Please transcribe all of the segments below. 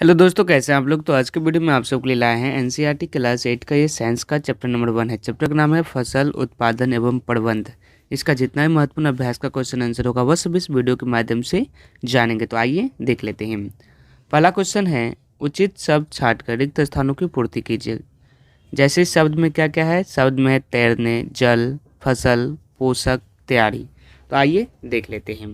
Hello दोस्तों, कैसे हैं आप लोग। तो आज के वीडियो में आप सबके लिए लाए हैं एनसीईआरटी क्लास 8 का ये साइंस का चैप्टर नंबर 1 है। चैप्टर का नाम है फसल उत्पादन एवं प्रबंध। इसका जितना भी महत्वपूर्ण अभ्यास का क्वेश्चन आंसर होगा वह सब इस वीडियो के माध्यम से जानेंगे। तो आइए देख लेते हैं। पहला क्वेश्चन है, उचित शब्द छांटकर रिक्त स्थानों की पूर्ति कीजिए। जैसे इस शब्द में क्या क्या है, शब्द में है तैरने, जल, फसल, पोषक, तैयारी। तो आइए देख लेते हैं।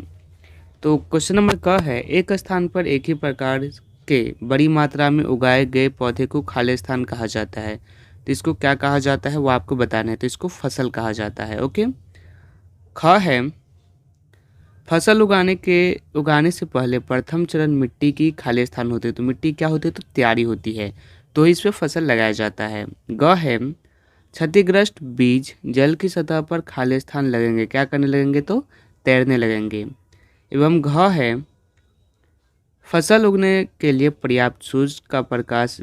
तो क्वेश्चन नंबर क है, एक स्थान पर एक ही प्रकार के बड़ी मात्रा में उगाए गए पौधे को खाली स्थान कहा जाता है। तो इसको क्या कहा जाता है वो आपको बताना है। तो इसको फसल कहा जाता है। ओके। ख है, फसल उगाने से पहले प्रथम चरण मिट्टी की खाली स्थान होती है। तो मिट्टी क्या होती है, तो तैयारी होती है, तो इस पे फसल लगाया जाता है। ग है, क्षतिग्रस्त बीज जल की सतह पर खाली स्थान लगेंगे, क्या करने लगेंगे, तो तैरने लगेंगे। एवं घ है, फसल उगने के लिए पर्याप्त सूर्य का प्रकाश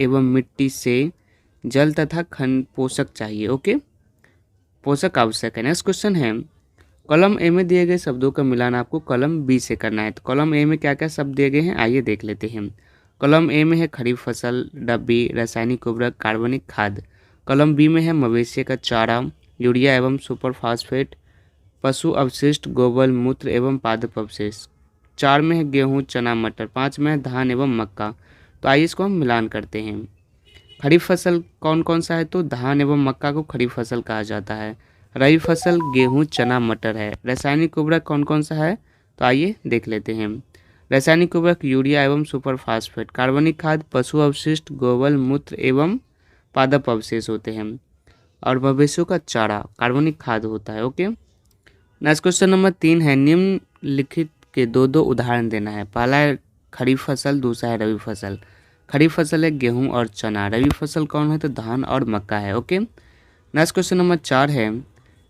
एवं मिट्टी से जल तथा खनिज पोषक चाहिए। ओके, पोषक आवश्यक है। नेक्स्ट क्वेश्चन है, कॉलम ए में दिए गए शब्दों का मिलान आपको कॉलम बी से करना है। तो कॉलम ए में क्या क्या शब्द दिए गए हैं आइए देख लेते हैं। कॉलम ए में है खरीफ फसल, डब्बी, रासायनिक उर्वरक, कार्बनिक खाद। कॉलम बी में है मवेशी का चारा, यूरिया एवं सुपर फास्फेट, पशु अवशिष्ट, गोबर मूत्र एवं पादप अवशेष। 4 में है गेहूँ, चना, मटर। 5 में है धान एवं मक्का। तो आइए इसको हम मिलान करते हैं। खरीफ फसल कौन कौन सा है, तो धान एवं मक्का को खरीफ फसल कहा जाता है। रबी फसल गेहूँ, चना, मटर है। रासायनिक उर्वरक कौन कौन सा है, तो आइए देख लेते हैं। रासायनिक उर्वरक यूरिया एवं सुपर फास्फेट। कार्बनिक खाद पशु अवशिष्ट, गोबर मूत्र एवं पादप अवशेष होते हैं। और मवेशियों का चारा कार्बनिक खाद होता है। ओके। नेक्स्ट क्वेश्चन नंबर 3 है, निम्नलिखित के दो दो उदाहरण देना है। पहला है खरीफ फसल, दूसरा है रबी फसल। खरीफ फसल है गेहूं और चना, रबी फसल कौन है, तो धान और मक्का है। ओके। नेक्स्ट क्वेश्चन नंबर 4 है,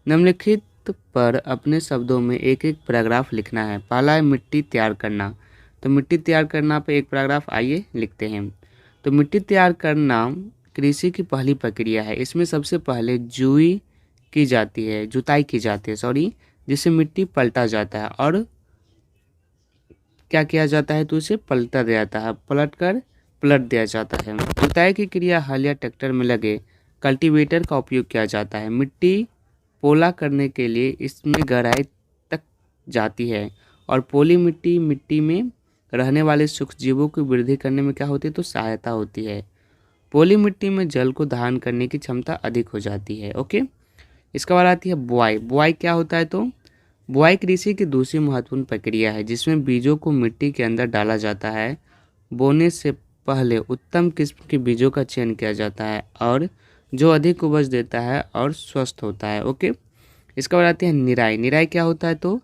निम्नलिखित पर अपने शब्दों में एक एक पैराग्राफ लिखना है। पहला है मिट्टी तैयार करना। तो मिट्टी तैयार करना पे एक पैराग्राफ आइए लिखते हैं। तो मिट्टी तैयार करना कृषि की पहली प्रक्रिया है। इसमें सबसे पहले जुताई की जाती है जिससे मिट्टी पलटा जाता है और क्या किया जाता है, तो उसे पलटा दिया जाता है, पलट दिया जाता है। जुताई की क्रिया हल या ट्रैक्टर में लगे कल्टीवेटर का उपयोग किया जाता है। मिट्टी पोला करने के लिए इसमें गहराई तक जाती है और पोली मिट्टी में रहने वाले सूक्ष्म जीवों की वृद्धि करने में क्या होती है, तो सहायता होती है। पोली मिट्टी में जल को धारण करने की क्षमता अधिक हो जाती है। ओके। इसके बाद आती है बुआई। बुआई क्या होता है, तो बुआई कृषि की दूसरी महत्वपूर्ण प्रक्रिया है जिसमें बीजों को मिट्टी के अंदर डाला जाता है। बोने से पहले उत्तम किस्म के बीजों का चयन किया जाता है और जो अधिक उपज देता है और स्वस्थ होता है। ओके। इसके बाद आती है निराई। निराई क्या होता है, तो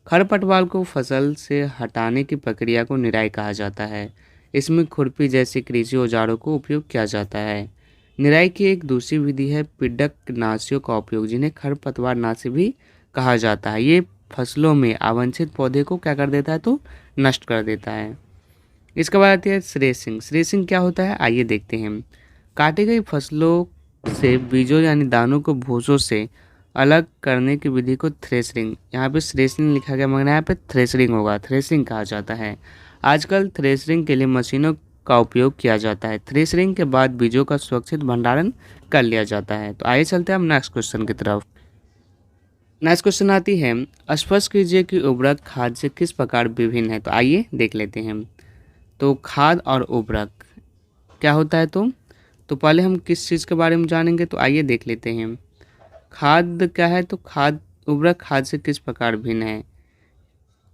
खरपतवार को फसल से हटाने की प्रक्रिया को निराई कहा जाता है। इसमें खुरपी जैसे कृषि औजारों को उपयोग किया जाता है। निराई की एक दूसरी विधि है पिडकनाशियों का उपयोग, जिन्हें खरपतवार नाशी भी कहा जाता है। ये फसलों में अवांछित पौधे को क्या कर देता है, तो नष्ट कर देता है। इसके बाद आती है थ्रेसिंग। थ्रेसिंग क्या होता है आइए देखते हैं। काटी गई फसलों से बीजों यानी दानों को भूसों से अलग करने की विधि को थ्रेसिंग, यहाँ पे थ्रेसिंग लिखा गया मगर यहाँ पे थ्रेसरिंग होगा, थ्रेसिंग कहा जाता है। आजकल थ्रेसरिंग के लिए मशीनों का उपयोग किया जाता है। थ्रेसरिंग के बाद बीजों का सुरक्षित भंडारण कर लिया जाता है। तो आइए चलते हैं हम नेक्स्ट क्वेश्चन की तरफ। नेक्स्ट क्वेश्चन आती है, स्पष्ट कीजिए कि उर्वरक खाद से किस प्रकार विभिन्न है। तो आइए देख लेते हैं। तो खाद और उर्वरक क्या होता है, तो पहले हम किस चीज़ के बारे में जानेंगे, तो आइए देख लेते हैं। खाद क्या है, तो उर्वरक खाद से किस प्रकार भिन्न है।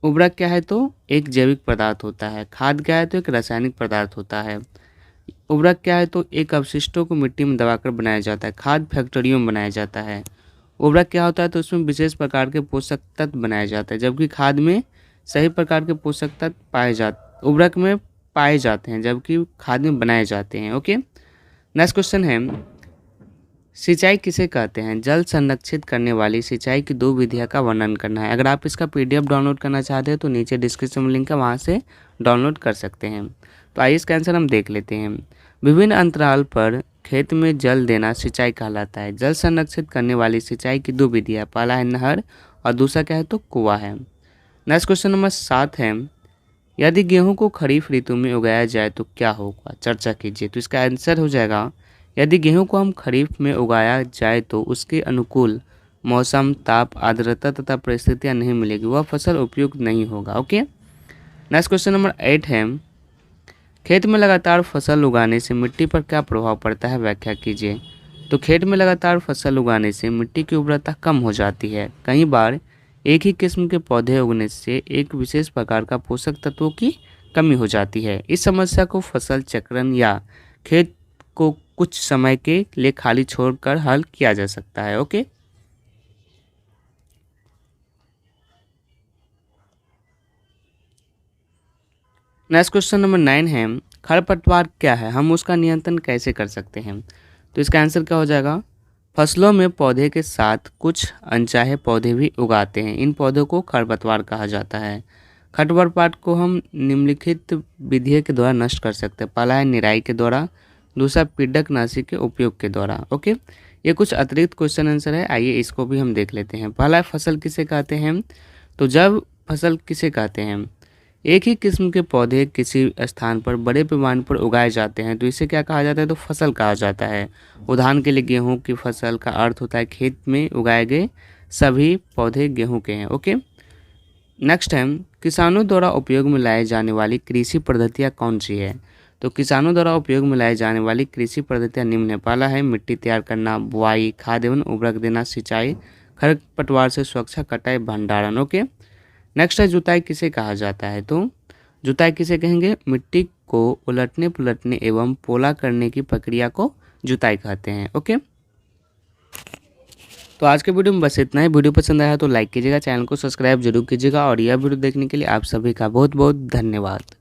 उर्वरक क्या है, तो एक जैविक पदार्थ होता है। खाद क्या है, तो एक रासायनिक पदार्थ होता है। उर्वरक क्या है, तो एक अवशिष्टों को मिट्टी में दबाकर बनाया जाता है। खाद फैक्ट्रियों में बनाया जाता है। उर्वरक क्या होता है, तो उसमें विशेष प्रकार के पोषक तत्व बनाए जाते हैं, जबकि खाद में सही प्रकार के पोषक तत्व उर्वरक में पाए जाते हैं जबकि खाद में बनाए जाते हैं। ओके। नेक्स्ट क्वेश्चन है, सिंचाई किसे कहते हैं। जल संरक्षित करने वाली सिंचाई की दो विधियों का वर्णन करना है। अगर आप इसका PDF डाउनलोड करना चाहते हैं तो नीचे डिस्क्रिप्शन में लिंक है, वहाँ से डाउनलोड कर सकते हैं। तो आइए इसका आंसर हम देख लेते हैं। विभिन्न अंतराल पर खेत में जल देना सिंचाई कहलाता है। जल संरक्षित करने वाली सिंचाई की दो विधियाँ, पहला है नहर और दूसरा क्या है, तो कुआं है। नेक्स्ट क्वेश्चन नंबर 7 है, यदि गेहूं को खरीफ ऋतु में उगाया जाए तो क्या होगा, चर्चा कीजिए। तो इसका आंसर हो जाएगा, यदि गेहूं को हम खरीफ में उगाया जाए तो उसके अनुकूल मौसम, ताप, आर्द्रता तथा परिस्थितियां नहीं मिलेगी, वह फसल उपयुक्त नहीं होगा। ओके, नेक्स्ट क्वेश्चन नंबर 8 है, खेत में लगातार फसल उगाने से मिट्टी पर क्या प्रभाव पड़ता है, व्याख्या कीजिए। तो खेत में लगातार फसल उगाने से मिट्टी की उर्वरता कम हो जाती है। कई बार एक ही किस्म के पौधे उगने से एक विशेष प्रकार का पोषक तत्वों की कमी हो जाती है। इस समस्या को फसल चक्रण या खेत को कुछ समय के लिए खाली छोड़कर हल किया जा सकता है। ओके, नेक्स्ट क्वेश्चन नंबर 9 है, खरपतवार क्या है, हम उसका नियंत्रण कैसे कर सकते हैं। तो इसका आंसर क्या हो जाएगा, फसलों में पौधे के साथ कुछ अनचाहे पौधे भी उगाते हैं, इन पौधों को खरपतवार कहा जाता है। खरपतवार को हम निम्नलिखित विधियों के द्वारा नष्ट कर सकते हैं। पहला है निराई के द्वारा, दूसरा कीटनाशी के उपयोग के द्वारा। ओके, ये कुछ अतिरिक्त क्वेश्चन आंसर है, आइए इसको भी हम देख लेते हैं। पहला है फसल किसे कहते हैं। तो जब फसल किसे कहते हैं, एक ही किस्म के पौधे किसी स्थान पर बड़े पैमाने पर उगाए जाते हैं तो इसे क्या कहा जाता है, तो फसल कहा जाता है। उदाहरण के लिए गेहूं की फसल का अर्थ होता है खेत में उगाए गए सभी पौधे गेहूं के हैं। ओके, नेक्स्ट है, किसानों द्वारा उपयोग में लाई जाने वाली कृषि पद्धतियाँ कौन सी है। तो किसानों द्वारा उपयोग में लाई जाने वाली कृषि पद्धतियाँ निम्न है। पहला है मिट्टी तैयार करना, बुआई, खाद एवं उर्वरक देना, सिंचाई, खरपतवार से सुरक्षा, कटाई, भंडारण। ओके, नेक्स्ट है जुताई किसे कहा जाता है। तो जुताई किसे कहेंगे, मिट्टी को उलटने पुलटने एवं पोला करने की प्रक्रिया को जुताई कहते हैं। ओके, तो आज के वीडियो में बस इतना ही। वीडियो पसंद आया तो लाइक कीजिएगा, चैनल को सब्सक्राइब जरूर कीजिएगा और यह वीडियो देखने के लिए आप सभी का बहुत बहुत धन्यवाद।